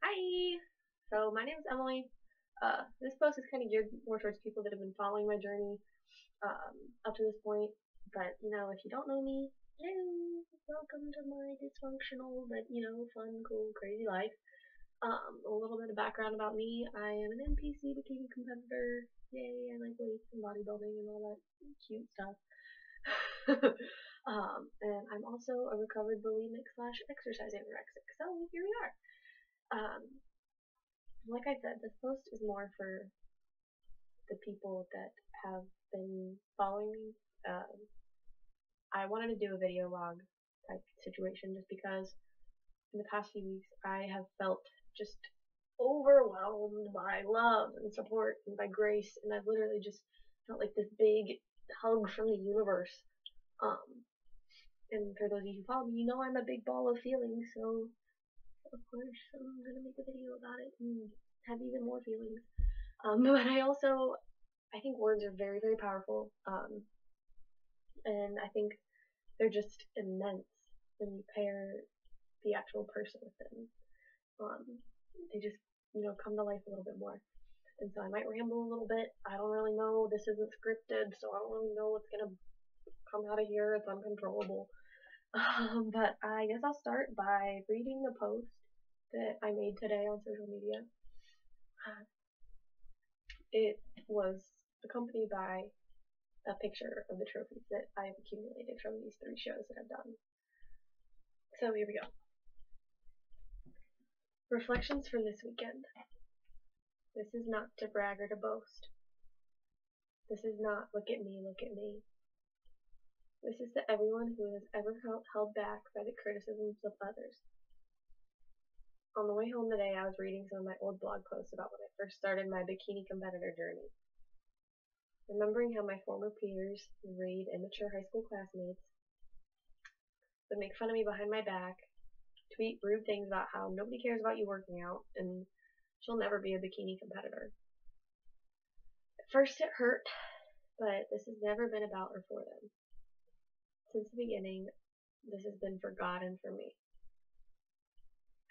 Hi! So my name is Emily. This post is kind of geared more towards people that have been following my journey up to this point. But if you don't know me, hello, welcome to my dysfunctional but fun, cool, crazy life. A little bit of background about me: I am an NPC bikini competitor. Yay! I like weights and bodybuilding and all that cute stuff. And I'm also a recovered bulimic slash exercise anorexic. So here we are. Um, like I said, this post is more for the people that have been following me. Um, I wanted to do a video log type situation just because in the past few weeks I have felt just overwhelmed by love and support and by grace, and I've literally just felt like this big hug from the universe. Um, and for those of you who follow me, you know I'm a big ball of feelings, so of course I'm gonna make a video about it and have even more feelings. But I think words are very, very powerful, and I think they're just immense when you pair the actual person with them. Um, they just, come to life a little bit more. And so I might ramble a little bit. I don't really know. This isn't scripted, so I don't really know what's gonna come out of here. It's uncontrollable. But I guess I'll start by reading the post that I made today on social media. It was accompanied by a picture of the trophies that I've accumulated from these 3 shows that I've done. So here we go. Reflections from this weekend. This is not to brag or to boast. This is not look at me, look at me. This is to everyone who has ever felt held back by the criticisms of others. On the way home today, I was reading some of my old blog posts about when I first started my bikini competitor journey. Remembering how my former peers, Reed, immature high school classmates, would make fun of me behind my back, tweet rude things about how nobody cares about you working out, and she'll never be a bikini competitor. At first it hurt, but this has never been about or for them. Since the beginning, this has been for God and for me.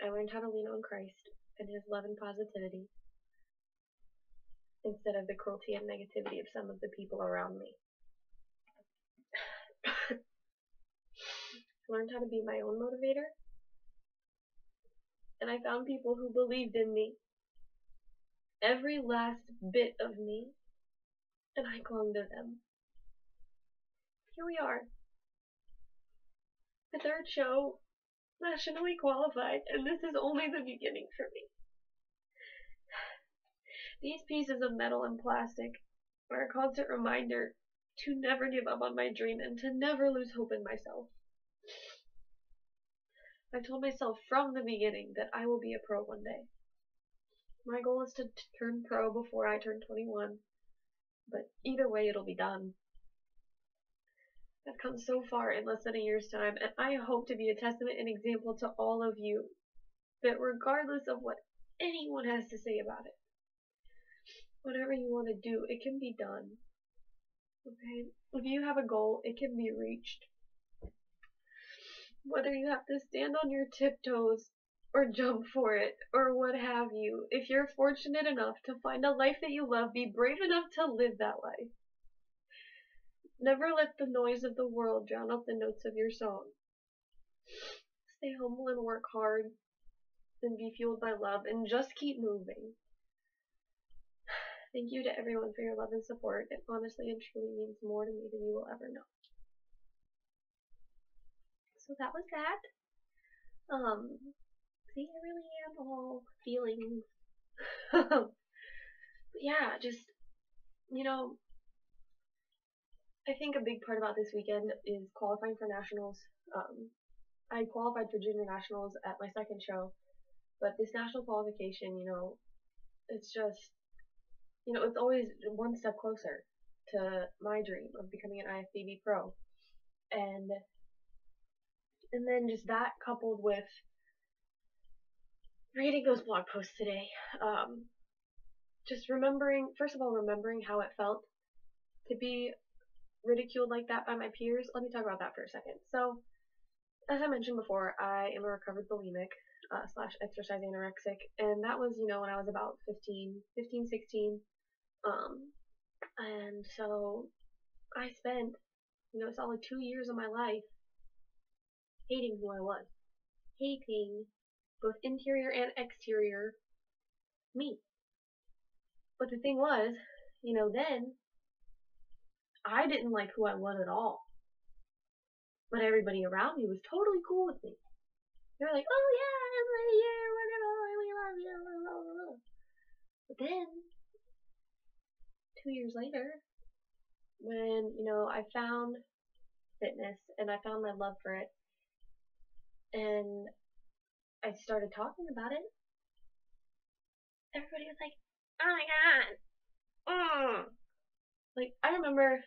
I learned how to lean on Christ and His love and positivity instead of the cruelty and negativity of some of the people around me. I learned how to be my own motivator, and I found people who believed in me, every last bit of me, and I clung to them. Here we are, the 3rd show, nationally qualified, and this is only the beginning for me. These pieces of metal and plastic are a constant reminder to never give up on my dream and to never lose hope in myself. I've told myself from the beginning that I will be a pro one day. My goal is to turn pro before I turn 21, but either way it'll be done. I've come so far in less than a year's time, and I hope to be a testament and example to all of you that regardless of what anyone has to say about it, whatever you want to do, it can be done. Okay? If you have a goal, it can be reached. Whether you have to stand on your tiptoes or jump for it or what have you, if you're fortunate enough to find a life that you love, be brave enough to live that life. Never let the noise of the world drown out the notes of your song. Stay humble and work hard and be fueled by love and just keep moving. Thank you to everyone for your love and support. It honestly and truly means more to me than you will ever know. So that was that. See, I really am all feelings. But yeah, just, I think a big part about this weekend is qualifying for nationals. I qualified for junior nationals at my 2nd show, but this national qualification, it's just, it's always one step closer to my dream of becoming an IFBB pro. And then just that coupled with reading those blog posts today, just first of all, remembering how it felt to be ridiculed like that by my peers. Let me talk about that for a second. So, as I mentioned before, I am a recovered bulimic. slash exercise anorexic, and that was, when I was about 15, 16. And so I spent, a solid 2 years of my life hating who I was, hating both interior and exterior me. But the thing was, then I didn't like who I was at all. But everybody around me was totally cool with me. They were like, oh yeah, whatever, we love you. But then, 2 years later, when, I found fitness and I found my love for it, and I started talking about it, everybody was like, oh my god. Like, I remember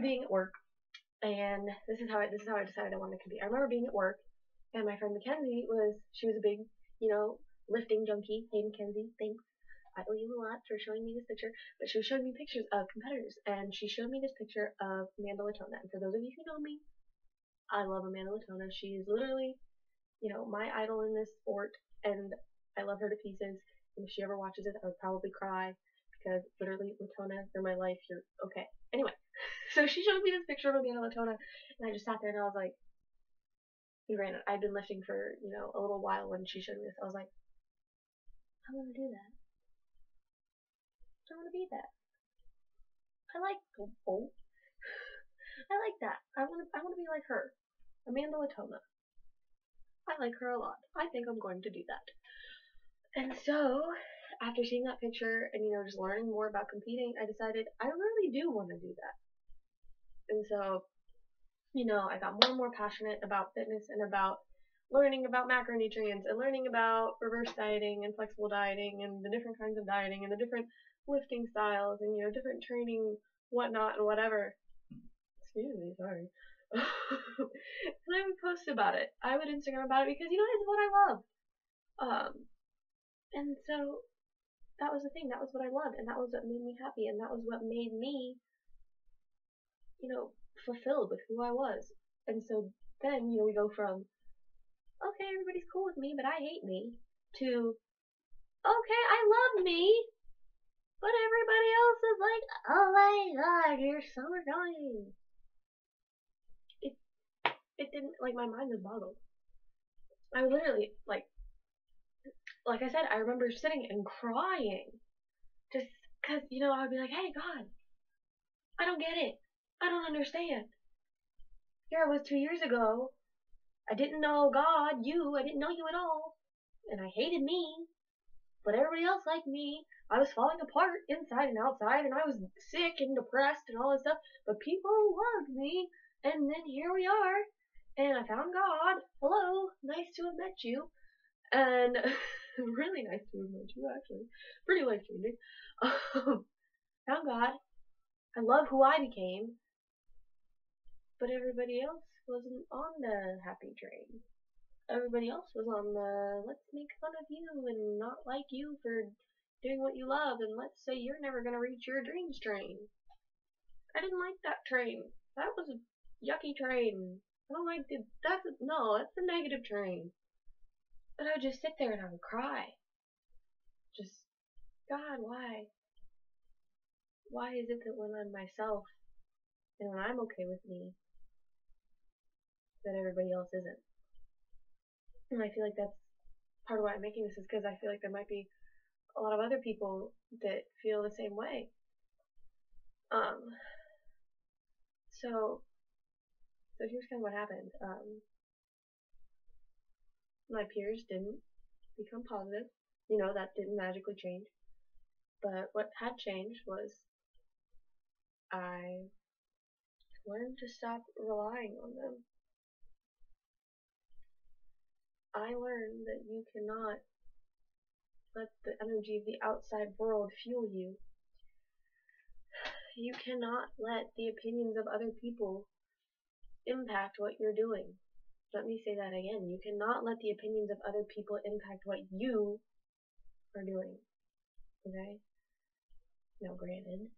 being at work, and this is how I decided I wanted to be. I remember being at work, and my friend Mackenzie she was a big, lifting junkie. Hey Mackenzie, thanks. I owe you a lot for showing me this picture. But she was showing me pictures of competitors, and she showed me this picture of Amanda Latona. And for those of you who know me, I love Amanda Latona. She is literally, my idol in this sport, and I love her to pieces. And if she ever watches it, I would probably cry, because literally, Latona, you're my life. You're okay. Anyway, so she showed me this picture of Amanda Latona, and I just sat there and I was like, granted, I'd been lifting for, a little while when she showed me this. I was like, I want to do that. I want to be that. I like I like that. I want to be like her, Amanda Latona. I like her a lot. I think I'm going to do that. And so, after seeing that picture and, just learning more about competing, I decided I really do want to do that. And so, I got more and more passionate about fitness and about learning about macronutrients and learning about reverse dieting and flexible dieting and the different kinds of dieting and the different lifting styles and, different training, whatnot, and whatever. Excuse me, sorry. And I would post about it. I would Instagram about it because, it's what I love. And so that was the thing. That was what I loved, and that was what made me happy, and that was what made me, fulfilled with who I was. And so then, we go from, okay, everybody's cool with me, but I hate me, to, okay, I love me, but everybody else is like, oh my god, you're so annoying. It didn't, like, my mind was boggled. I literally, like I said, I remember sitting and crying. Just because, I'd be like, hey, God, I don't get it. I don't understand. Here I was 2 years ago. I didn't know God, I didn't know you at all. And I hated me. But everybody else liked me. I was falling apart inside and outside, and I was sick and depressed and all this stuff. But people loved me. And then here we are. And I found God. Hello. Nice to have met you. And really nice to have met you, actually. Pretty life-changing. Found God. I love who I became. But everybody else wasn't on the happy train. Everybody else was on the let's make fun of you and not like you for doing what you love, and let's say you're never going to reach your dreams train. I didn't like that train. That was a yucky train. I don't like it. That's a negative train. But I would just sit there and I would cry. Just, God, why? Why is it that when I'm myself and when I'm okay with me, that everybody else isn't? And I feel like that's part of why I'm making this, is because I feel like there might be a lot of other people that feel the same way. So here's kind of what happened. My peers didn't become positive. That didn't magically change. But what had changed was I learned to stop relying on them. I learned that you cannot let the energy of the outside world fuel you. You cannot let the opinions of other people impact what you're doing. Let me say that again. You cannot let the opinions of other people impact what you are doing. Okay? Now, granted,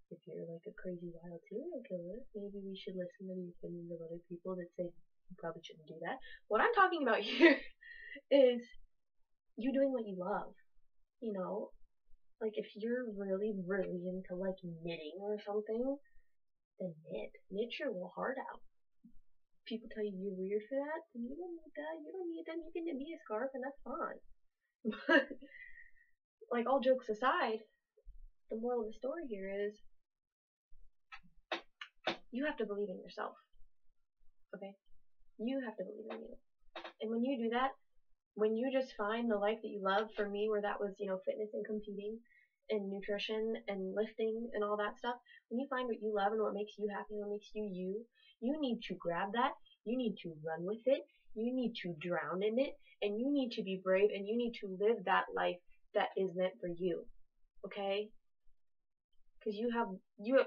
if you're like a crazy wild serial killer, maybe we should listen to the opinions of other people that say You probably shouldn't do that. What I'm talking about here is you doing what you love. You know, like if you're really, really into like knitting or something, then knit. Knit your little heart out. People tell you you're weird for that, then you don't need that. You don't need that. You can knit me a scarf and that's fine. But like all jokes aside, the moral of the story here is you have to believe in yourself. Okay? You have to believe in you. And when you do that, when you just find the life that you love, for me, where that was, fitness and competing and nutrition and lifting and all that stuff, when you find what you love and what makes you happy and what makes you you, you need to grab that, you need to run with it, you need to drown in it, and you need to be brave and you need to live that life that is meant for you. Okay? Because you have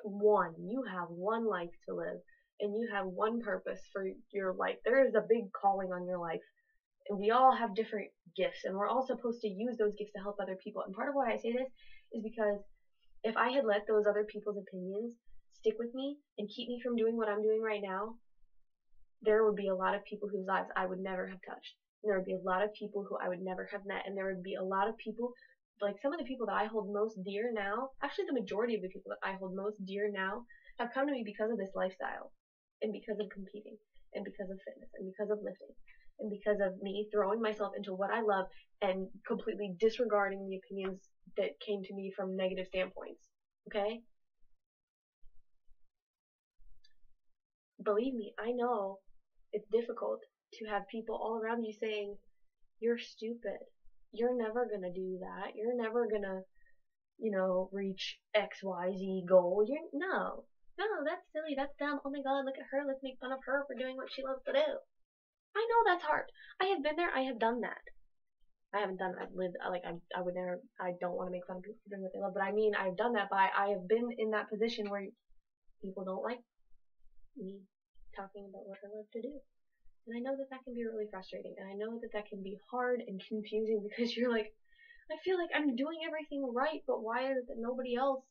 one life to live, and you have one purpose for your life. There is a big calling on your life, and we all have different gifts, and we're all supposed to use those gifts to help other people. And part of why I say this is because if I had let those other people's opinions stick with me and keep me from doing what I'm doing right now, there would be a lot of people whose lives I would never have touched. And there would be a lot of people who I would never have met, and there would be a lot of people, like some of the people that I hold most dear now, actually the majority of the people that I hold most dear now have come to me because of this lifestyle, and because of competing, and because of fitness, and because of lifting, and because of me throwing myself into what I love and completely disregarding the opinions that came to me from negative standpoints. Okay? Believe me, I know it's difficult to have people all around you saying, you're stupid. You're never gonna do that. You're never gonna, reach XYZ goal. No, that's silly. That's dumb. Oh my god, look at her. Let's make fun of her for doing what she loves to do. I know that's hard. I have been there. I have done that. I haven't done. I've lived. I would never. I don't want to make fun of people for doing what they love. But I mean, I've done that. But I have been in that position where people don't like me talking about what I love to do. And I know that that can be really frustrating, and I know that that can be hard and confusing because you're like, I feel like I'm doing everything right, but why is it that nobody else,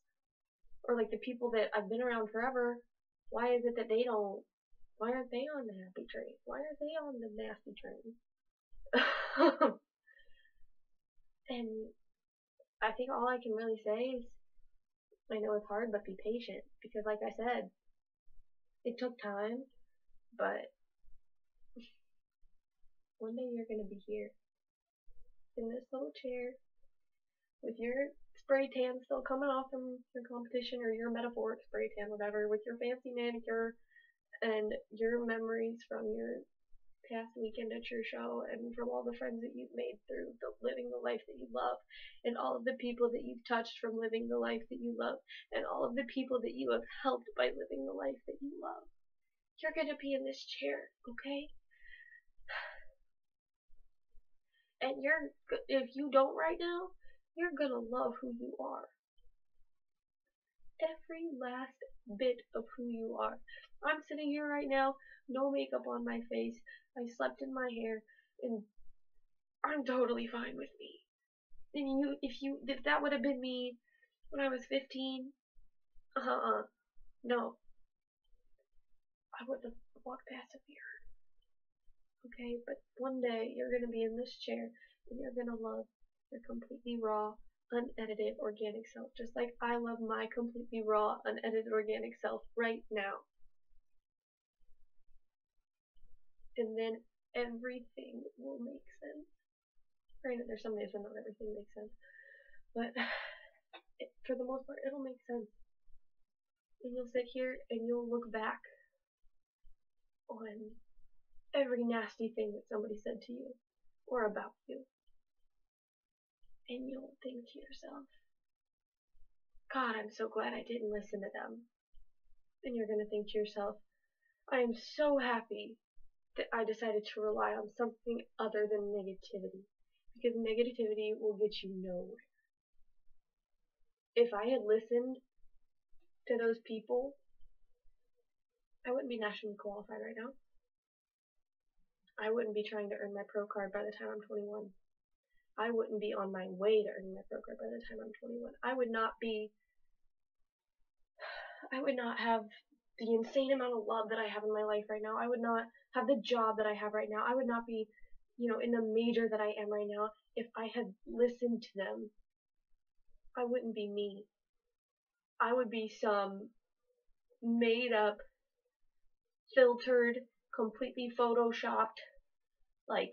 or like the people that I've been around forever, why is it that why aren't they on the happy train? Why aren't they on the nasty train? And I think all I can really say is, I know it's hard, but be patient, because like I said, it took time, but one day you're gonna be here in this little chair with your spray tan still coming off from your competition or your metaphoric spray tan, whatever, with your fancy manicure and your memories from your past weekend at your show and from all the friends that you've made through living the life that you love, and all of the people that you've touched from living the life that you love, and all of the people that you have helped by living the life that you love. You're gonna be in this chair, okay? And if you don't right now, you're gonna love who you are. Every last bit of who you are. I'm sitting here right now, no makeup on my face. I slept in my hair, and I'm totally fine with me. And if that would have been me when I was 15, no, I would have walked past a mirror. Okay, but one day you're gonna be in this chair, and you're gonna love your completely raw, unedited, organic self, just like I love my completely raw, unedited, organic self right now. And then everything will make sense. Granted, there's some days when not everything makes sense, but for the most part, it'll make sense. And you'll sit here and you'll look back on every nasty thing that somebody said to you or about you, and you'll think to yourself, God, I'm so glad I didn't listen to them. And you're gonna think to yourself, I am so happy that I decided to rely on something other than negativity, because negativity will get you nowhere. If I had listened to those people, I wouldn't be nationally qualified right now. I wouldn't be trying to earn my pro card by the time I'm 21. I wouldn't be on my way to earning my pro card by the time I'm 21. I would not have the insane amount of love that I have in my life right now. I would not have the job that I have right now. I would not be, in the major that I am right now if I had listened to them. I wouldn't be me. I would be some made up, filtered, completely photoshopped, like,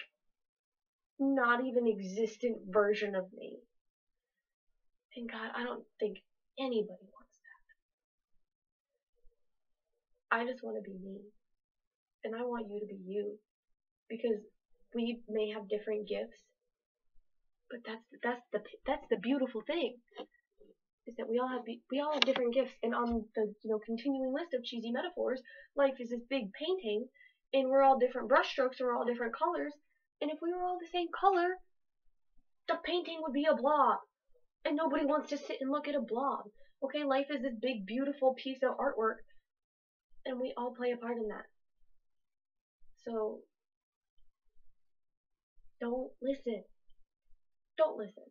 not even existent version of me. And God, I don't think anybody wants that. I just want to be me. And I want you to be you. Because we may have different gifts, but that's the beautiful thing. Is that we all have different gifts, and on the continuing list of cheesy metaphors, life is this big painting, and we're all different brushstrokes, and we're all different colors. And if we were all the same color, the painting would be a blob, and nobody wants to sit and look at a blob. Okay, life is this big, beautiful piece of artwork, and we all play a part in that. So don't listen. Don't listen.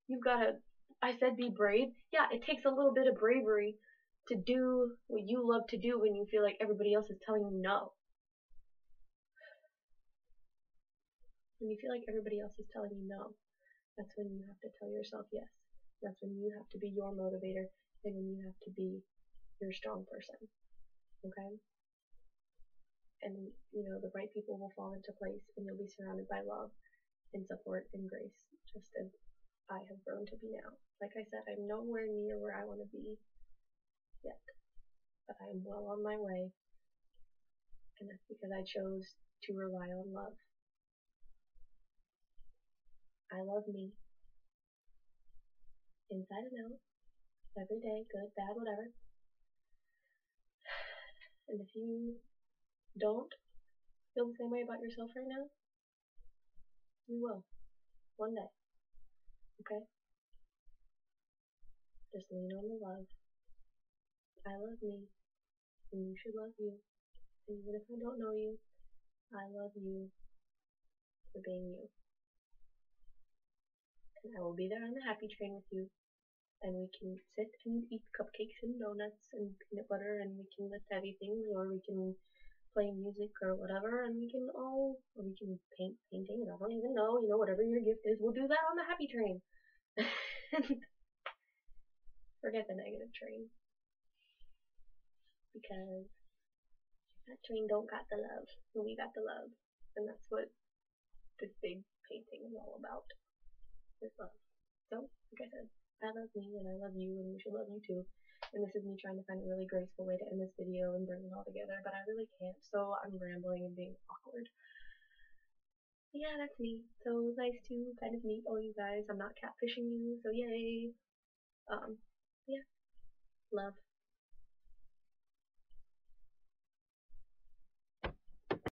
You've got to. I said be brave. Yeah, it takes a little bit of bravery to do what you love to do when you feel like everybody else is telling you no. When you feel like everybody else is telling you no, that's when you have to tell yourself yes. That's when you have to be your motivator, and when you have to be your strong person. Okay? And, the right people will fall into place, and you'll be surrounded by love and support and grace, just as I have grown to be now. Like I said, I'm nowhere near where I want to be yet, but I am well on my way, and that's because I chose to rely on love. I love me, inside and out, every day, good, bad, whatever. And if you don't feel the same way about yourself right now, you will, one day, okay? Just lean on the love. I love me, and you should love you. And even if I don't know you, I love you for being you. And I will be there on the happy train with you. And we can sit and eat cupcakes and donuts and peanut butter, and we can lift heavy things, or we can play music or whatever, and we can paint paintings. I don't even know, whatever your gift is, we'll do that on the happy train. Forget the negative train. Because that train don't got the love, and we got the love. And that's what this big painting is all about. Is love. So, like I said, I love me, and I love you, and you should love you too. And this is me trying to find a really graceful way to end this video and bring it all together, but I really can't, so I'm rambling and being awkward. But yeah, that's me. So nice to kind of meet all you guys. I'm not catfishing you, so yay. Yeah. Love.